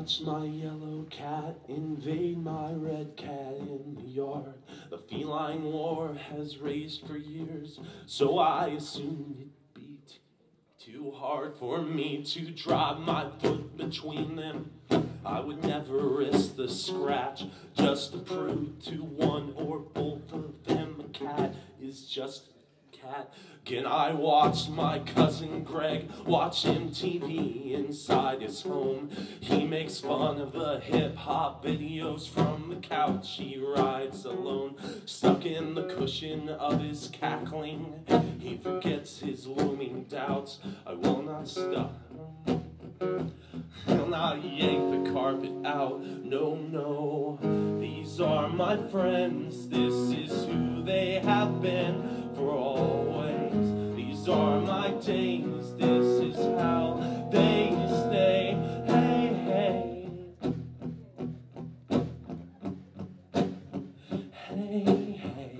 watch my yellow cat invade my red cat in the yard. The feline war has raged for years, so I assumed it'd be too hard for me to drive my foot between them. I would never risk the scratch just to prove to one or both of them a cat is just a cat. Can I watch my cousin Greg watch MTV inside his home? He makes fun of the hip-hop videos from the couch he rides alone. Stuck in the cushion of his cackling, he forgets his looming doubts. I will not stop. I'll not yank the carpet out. No, no. These are my friends. This is who they have been for always. These are my days. This is how they stay. Hey, hey. Hey, hey.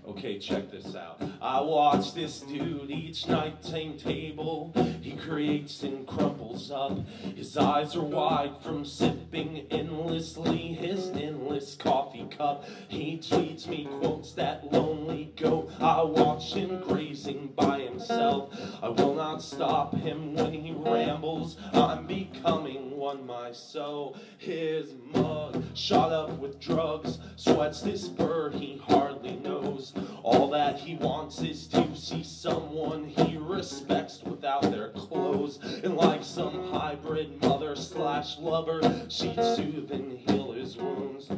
Okay, check this out. I watch this dude each night, same table he creates and crumples up. His eyes are wide from sipping endlessly his endless coffee cup. He tweets me quotes that lonely goat. I watch him grazing by himself. I will not stop him when he rambles. I'm becoming one myself. His mug shot up with drugs sweats this bird he hardly knows. All that he wants is to see someone he respects without their clothes. And like some hybrid mother/lover, she'd soothe and heal his wounds.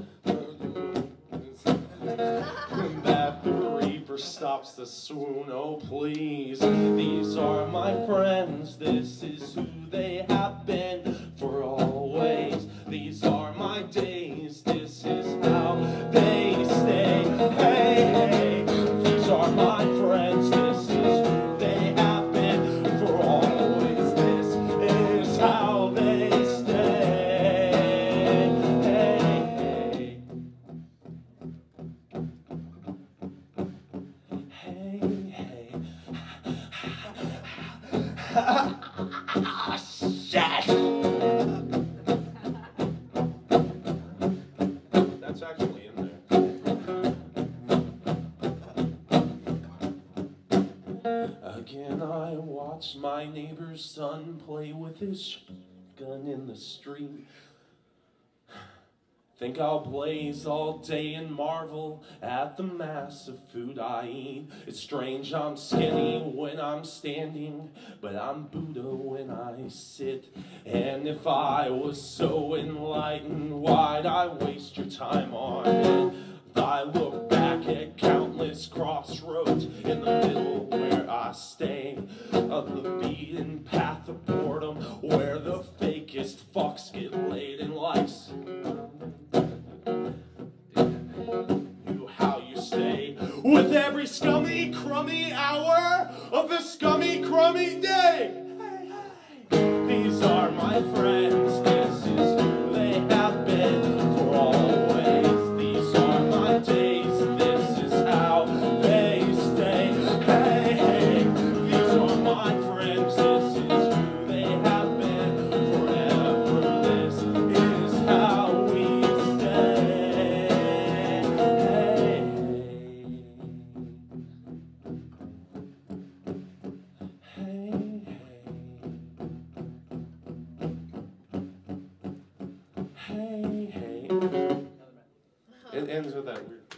That the reaper stops the swoon. Oh please, these are my friends. This is who they have been for always. These are my days. This is how they stay. Hey, hey. These are my friends. This is who they have been for always. This is how they stay. Hey, hey. Hey, hey. Shit. That's actually in there. Again, I watch my neighbor's son play with his gun in the street. Think I'll blaze all day and marvel at the mass of food I eat. It's strange I'm skinny when I'm standing, but I'm Buddha when I sit. And if I was so enlightened, why'd I waste your time on it? I look back at countless crossroads in the middle where I stay, of the beaten path of boredom, where the fakest fucks get laid in life's how you stay with every scummy crummy hour of the scummy crummy day. These are my friends. This is who they have been for always. These are my days. This is how they stay. Hey, hey. These are my friends. This is who they have been forever. This is how we stay. Hey, hey. Hey, hey. It ends with that weird.